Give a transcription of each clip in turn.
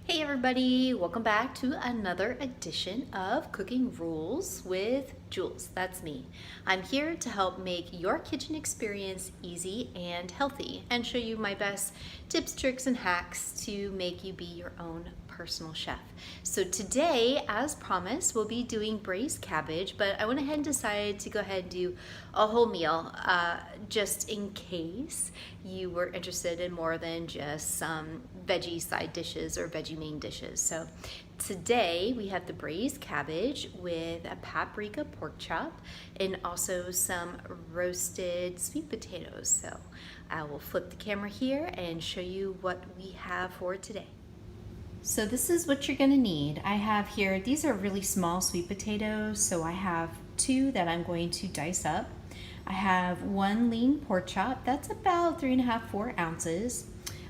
Hey everybody, welcome back to another edition of Cooking Rules with Jules. That's me. I'm here to help make your kitchen experience easy and healthy and show you my best tips, tricks, and hacks to make you be your own personal chef. So today, as promised, we'll be doing braised cabbage, but I went ahead and decided to go ahead and do a whole meal just in case you were interested in more than just some veggie side dishes or veggie main dishes. So today we have the braised cabbage with a paprika pork chop and also some roasted sweet potatoes. So I will flip the camera here and show you what we have for today. So this is what you're gonna need. I have here, these are really small sweet potatoes, so I have two that I'm going to dice up. I have one lean pork chop, that's about 3.5, 4 ounces.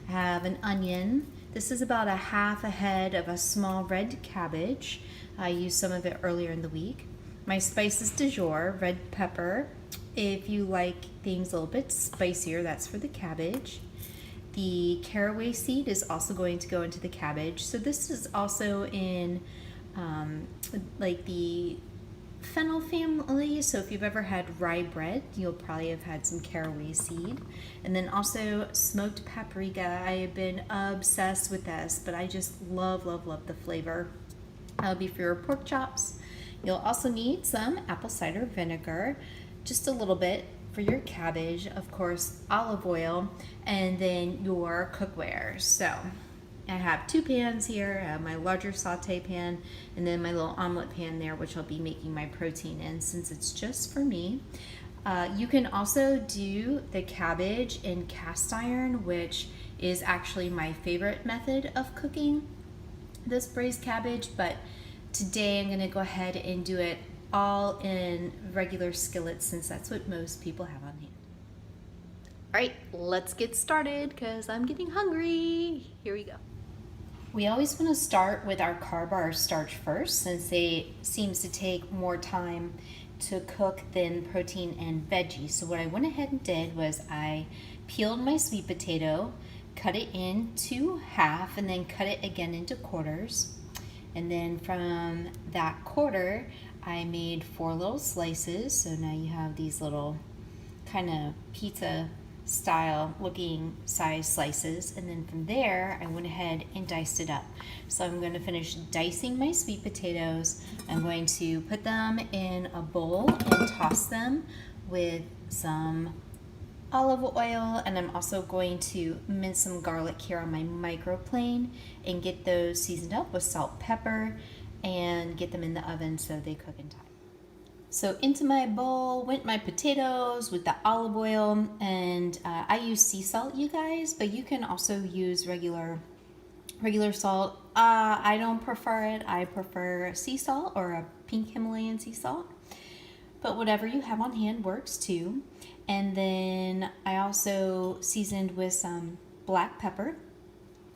I have an onion. This is about a half a head of a small red cabbage. I used some of it earlier in the week. My spices du jour, red pepper. If you like things a little bit spicier, that's for the cabbage. The caraway seed is also going to go into the cabbage. So this is also in like the fennel family. So if you've ever had rye bread, you'll probably have had some caraway seed. And then also smoked paprika. I have been obsessed with this, but I just love, love, love the flavor. That'll be for your pork chops. You'll also need some apple cider vinegar, just a little bit for your cabbage, of course, olive oil, and then your cookware. So I have 2 pans here. I have my larger saute pan and then my little omelet pan there, which I'll be making my protein in since it's just for me. You can also do the cabbage in cast iron, which is actually my favorite method of cooking this braised cabbage, but today I'm gonna go ahead and do it all in regular skillets since that's what most people have on hand. All right, let's get started because I'm getting hungry. Here we go. We always want to start with our carb or starch first since they seems to take more time to cook than protein and veggie. So what I went ahead and did was I peeled my sweet potato, cut it into half, and then cut it again into quarters. And then from that quarter, I made 4 little slices. So now you have these little kind of pizza style looking size slices. And then from there, I went ahead and diced it up. So I'm going to finish dicing my sweet potatoes. I'm going to put them in a bowl and toss them with some olive oil, and I'm also going to mince some garlic here on my microplane and get those seasoned up with salt, pepper, and get them in the oven so they cook in time. So into my bowl went my potatoes with the olive oil, and I use sea salt, you guys, but you can also use regular salt. I don't prefer it. I prefer sea salt or a pink Himalayan sea salt, but whatever you have on hand works too. And then I also seasoned with some black pepper.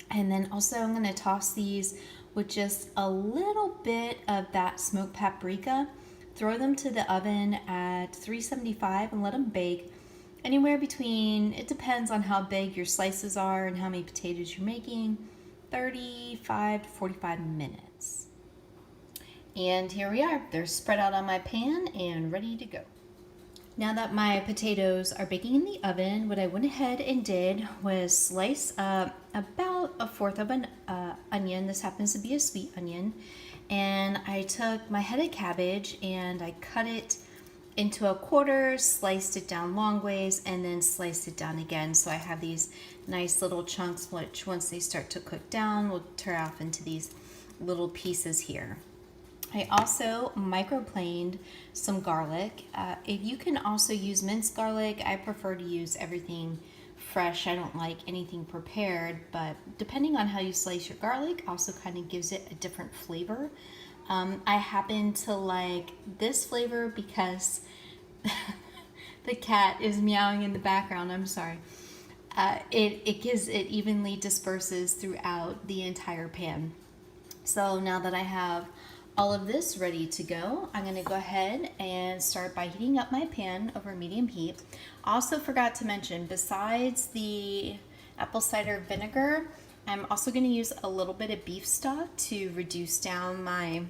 And then also I'm gonna toss these with just a little bit of that smoked paprika. Throw them to the oven at 375 and let them bake anywhere between, it depends on how big your slices are and how many potatoes you're making, 35 to 45 minutes. And here we are. They're spread out on my pan and ready to go. Now that my potatoes are baking in the oven, what I went ahead and did was slice up about 1/4 of an onion. This happens to be a sweet onion. And I took my head of cabbage and I cut it into a quarter, sliced it down long ways, and then sliced it down again. So I have these nice little chunks, which once they start to cook down, will tear off into these little pieces here. I also microplaned some garlic. If you can also use minced garlic, I prefer to use everything fresh. I don't like anything prepared, but depending on how you slice your garlic also kind of gives it a different flavor. I happen to like this flavor because the cat is meowing in the background. I'm sorry. It evenly disperses throughout the entire pan. So now that I have all of this ready to go, I'm gonna go ahead and start by heating up my pan over medium heat. Also forgot to mention, besides the apple cider vinegar, I'm also going to use a little bit of beef stock to reduce down my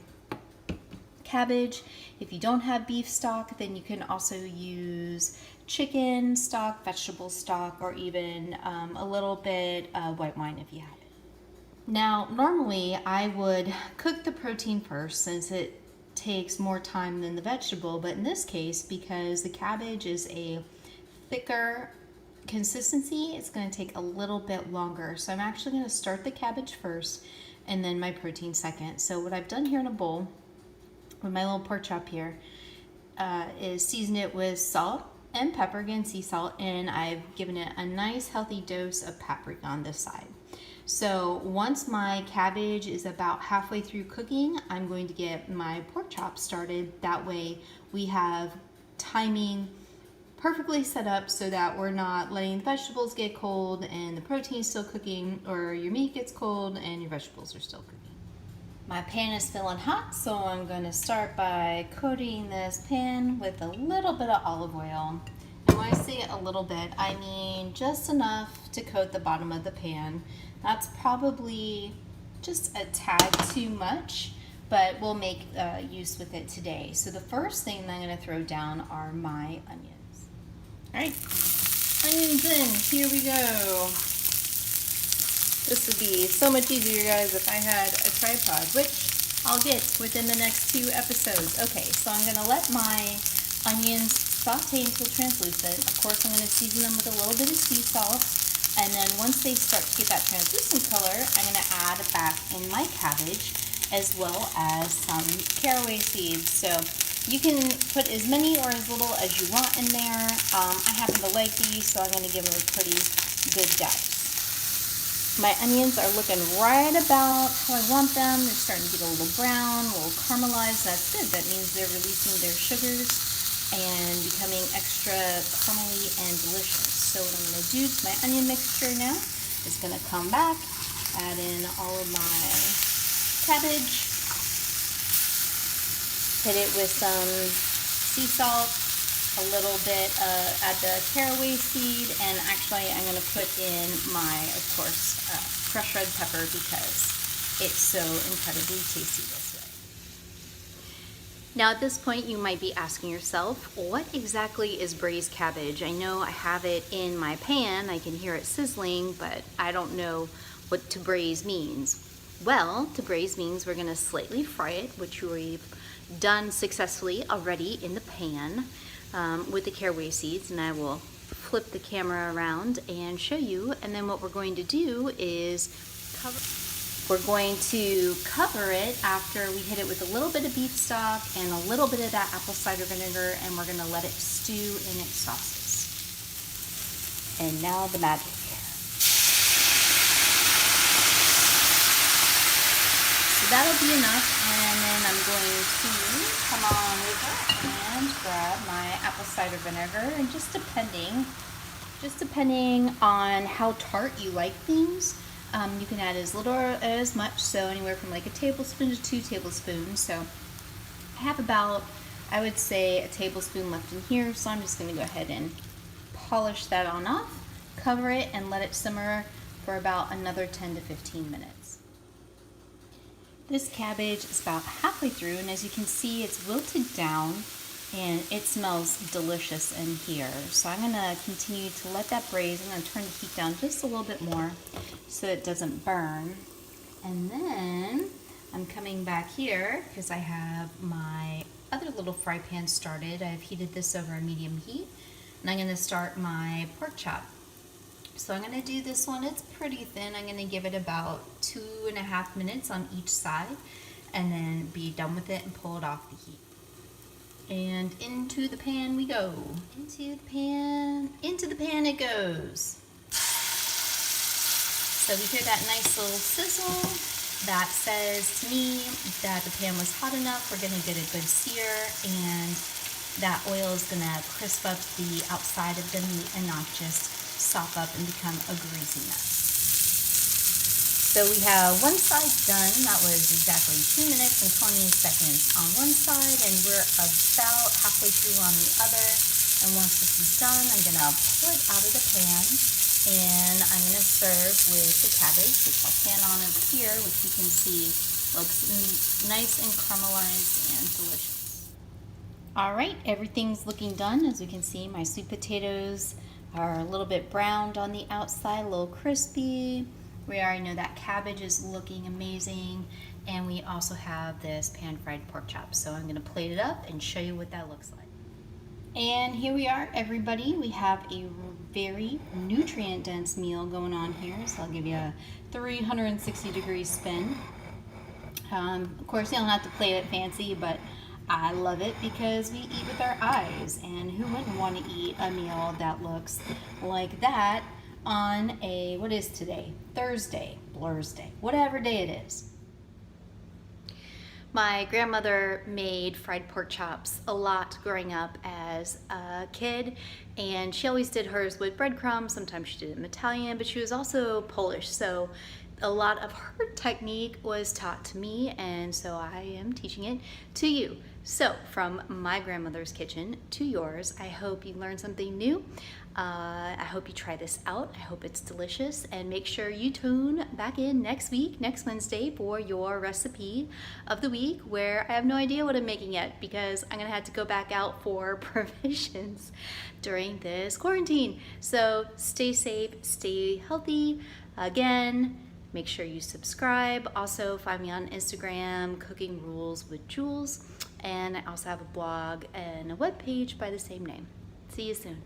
cabbage. If you don't have beef stock, then you can also use chicken stock, vegetable stock, or even a little bit of white wine if you have it. Now, normally I would cook the protein first since it takes more time than the vegetable, but in this case, because the cabbage is a thicker consistency, it's going to take a little bit longer. So I'm actually going to start the cabbage first and then my protein second. So what I've done here in a bowl with my little pork chop here is season it with salt and pepper, again sea salt, and I've given it a nice healthy dose of paprika on this side. So once my cabbage is about halfway through cooking, I'm going to get my pork chop started. That way we have timing perfectly set up so that we're not letting the vegetables get cold and the protein is still cooking, or your meat gets cold and your vegetables are still cooking. My pan is feeling hot, so I'm going to start by coating this pan with a little bit of olive oil. And when I say a little bit, I mean just enough to coat the bottom of the pan. That's probably just a tad too much, but we'll make use with it today. So the first thing that I'm going to throw down are my onions. All right, onions in, here we go. This would be so much easier, guys, if I had a tripod, which I'll get within the next 2 episodes. Okay, so I'm gonna let my onions saute until translucent. Of course, I'm gonna season them with a little bit of sea salt, and then once they start to get that translucent color, I'm gonna add back in my cabbage, as well as some caraway seeds. So you can put as many or as little as you want in there. I happen to like these, so I'm going to give them a pretty good depth. My onions are looking right about how I want them. They're starting to get a little brown, a little caramelized. That's good. That means they're releasing their sugars and becoming extra caramely and delicious. So what I'm going to do to my onion mixture now is going to come back, add in all of my cabbage, hit it with some sea salt, a little bit, add the caraway seed, and actually I'm going to put in my, of course, crushed red pepper because it's so incredibly tasty this way. Now at this point you might be asking yourself, what exactly is braised cabbage? I know I have it in my pan, I can hear it sizzling, but I don't know what to braise means. Well, to braise means we're going to slightly fry it, which we've done successfully already in the pan with the caraway seeds, and I will flip the camera around and show you. And then what we're going to do is we're going to cover it after we hit it with a little bit of beef stock and a little bit of that apple cider vinegar, and we're going to let it stew in its sauces. And now the magic. That'll be enough, and then I'm going to come on over and grab my apple cider vinegar, and just depending on how tart you like things, you can add as little or as much, so anywhere from like a tablespoon to 2 tablespoons. So I have about, I would say, a tablespoon left in here, so I'm just going to go ahead and polish that on off, cover it, and let it simmer for about another 10 to 15 minutes. This cabbage is about halfway through, and as you can see, it's wilted down and it smells delicious in here. So I'm going to continue to let that braise. I'm going to turn the heat down just a little bit more so it doesn't burn. And then I'm coming back here because I have my other little fry pan started. I've heated this over a medium heat, and I'm going to start my pork chop. So I'm going to do this one, it's pretty thin. I'm going to give it about 2.5 minutes on each side and then be done with it and pull it off the heat. And into the pan we go. Into the pan it goes. So we hear that nice little sizzle. That says to me that the pan was hot enough. We're going to get a good sear, and that oil is going to crisp up the outside of the meat and not just sop up and become a greasy mess. So we have one side done. That was exactly 2 minutes and 20 seconds on one side, and we're about halfway through on the other. And once this is done, I'm gonna pull it out of the pan And I'm going to serve with the cabbage, which I'll pan on over here, which you can see looks nice and caramelized and delicious. All right, everything's looking done. As you can see, my sweet potatoes are a little bit browned on the outside, a little crispy. We already know that cabbage is looking amazing. And we also have this pan-fried pork chops. So I'm going to plate it up and show you what that looks like. And here we are, everybody. We have a very nutrient-dense meal going on here. So I'll give you a 360-degree spin. Of course, you don't have to plate it fancy, but I love it because we eat with our eyes. And who wouldn't want to eat a meal that looks like that on a, what is today? Thursday, Blursday, whatever day it is. My grandmother made fried pork chops a lot growing up as a kid, and she always did hers with breadcrumbs. Sometimes she did it in Italian, but she was also Polish, so a lot of her technique was taught to me, and so I am teaching it to you. So from my grandmother's kitchen to yours, I hope you learned something new. I hope you try this out. I hope it's delicious, and make sure you tune back in next week, next Wednesday, for your recipe of the week, where I have no idea what I'm making yet because I'm gonna have to go back out for provisions during this quarantine. So stay safe, stay healthy. Again, make sure you subscribe. Also find me on Instagram, Cooking Rules with Jules, and I also have a blog and a webpage by the same name. See you soon.